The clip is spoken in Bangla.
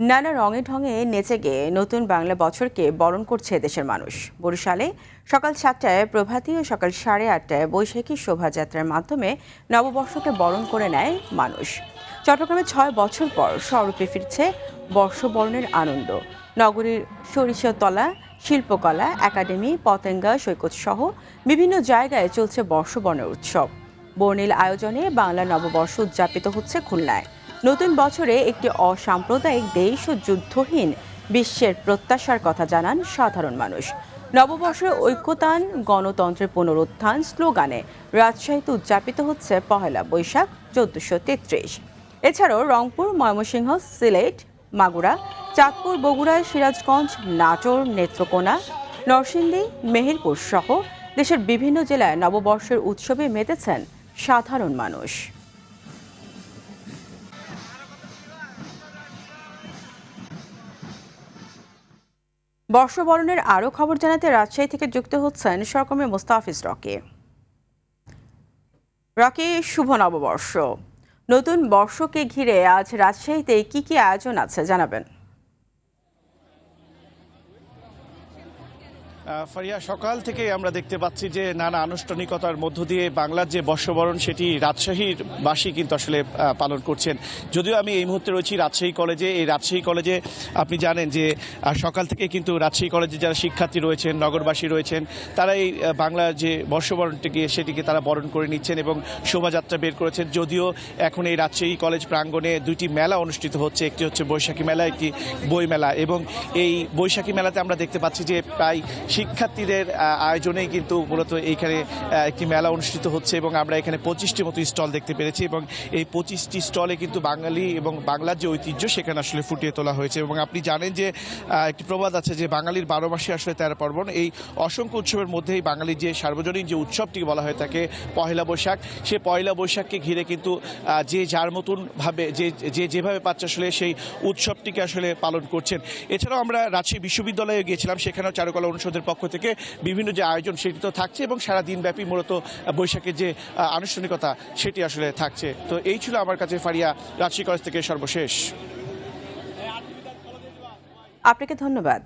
নানা রঙে ঢঙে নেচে গেয়ে নতুন বাংলা বছরকে বরণ করছে দেশের মানুষ। বরিশালে সকাল 7টায় প্রভাতী ও সকাল 8:30টায় বৈশাখী শোভাযাত্রার মাধ্যমে নববর্ষকে বরণ করে নেয় মানুষ। চট্টগ্রামে 6 বছর পর স্বরূপে ফিরছে বর্ষবরণের আনন্দ। নগরীর সরিষাতলা শিল্পকলা একাডেমি, পতেঙ্গা সৈকত সহ বিভিন্ন জায়গায় চলছে বর্ষবরণের উৎসব। বর্ণিল আয়োজনে বাংলা নববর্ষ উদযাপিত হচ্ছে খুলনায়। নতুন বছরে একটি অসাম্প্রদায়িক দেশ ও যুদ্ধহীন বিশ্বের প্রত্যাশার কথা জানান সাধারণ মানুষ। নববর্ষের ঐক্যতান গণতন্ত্রের পুনরুত্থান স্লোগানে রাজশাহীতে উদযাপিত হচ্ছে পহেলা বৈশাখ 1433। এছাড়াও রংপুর, ময়মনসিংহ, সিলেট, মাগুরা, চাঁদপুর, বগুড়া, সিরাজগঞ্জ, নাটোর, নেত্রকোনা, নরসিংদী, মেহেরপুর সহ দেশের বিভিন্ন জেলায় নববর্ষের উৎসবে মেতেছেন সাধারণ মানুষ। বর্ষবরণের আরও খবর জানাতে রাজশাহী থেকে যুক্ত হচ্ছেন সহকর্মী মোস্তাফিজ রকি। রকি, শুভ নববর্ষ। নতুন বর্ষকে ঘিরে আজ রাজশাহীতে কি কি আয়োজন আছে জানাবেন। ফারিয়া, সকাল থেকে আমরা দেখতে পাচ্ছি যে নানা আনুষ্ঠানিকতার মধ্য দিয়ে বাংলার যে বর্ষবরণ সেটি রাজশাহীর বাসী কিন্তু আসলে পালন করছেন। যদিও আমি এই মুহূর্তে রয়েছি রাজশাহী কলেজে। এই রাজশাহী কলেজে আপনি জানেন যে সকাল থেকে কিন্তু রাজশাহী কলেজে যারা শিক্ষার্থী রয়েছেন, নগরবাসী রয়েছেন, তারা এই বাংলার যে বর্ষবরণটিকে সেটিকে তারা বরণ করে নিচ্ছেন এবং শোভাযাত্রা বের করেছেন। যদিও এখন এই রাজশাহী কলেজ প্রাঙ্গণে দুইটি মেলা অনুষ্ঠিত হচ্ছে, একটি হচ্ছে বৈশাখী মেলা, একটি বই মেলা। এবং এই বৈশাখী মেলাতে আমরা দেখতে পাচ্ছি যে প্রায় শিক্ষার্থীদের আয়োজনেই কিন্তু মূলত এইখানে একটি মেলা অনুষ্ঠিত হচ্ছে এবং আমরা এখানে 25টি মতো স্টল দেখতে পেরেছি এবং এই 25টি স্টলে কিন্তু বাঙালি এবং বাংলার যে ঐতিহ্য সেখানে আসলে ফুটিয়ে তোলা হয়েছে। এবং আপনি জানেন যে একটি প্রবাদ আছে যে বাঙালির 12 মাসে আসলে 13 পার্বণ। এই অসংখ্য উৎসবের মধ্যেই বাঙালির যে সার্বজনীন যে উৎসবটিকে বলা হয়ে থাকে পহেলা বৈশাখ, সে পহেলা বৈশাখকে ঘিরে কিন্তু যে যার মতন ভাবে যে যেভাবে পাচ্ছে আসলে সেই উৎসবটিকে আসলে পালন করছেন। এছাড়াও আমরা রাজশাহী বিশ্ববিদ্যালয়ে গিয়েছিলাম, সেখানেও চারুকলা অনুষদের পক্ষ থেকে বিভিন্ন যে আয়োজন সেটি তো থাকছে এবং সারা দিনব্যাপী মূলত বৈশাখের যে আনুষ্ঠানিকতা সেটি আসলে থাকছে। তো এই ছিল আমার কাছে ফারিয়া রাজশাহী কলেজ থেকে সর্বশেষ। আপনাকে ধন্যবাদ।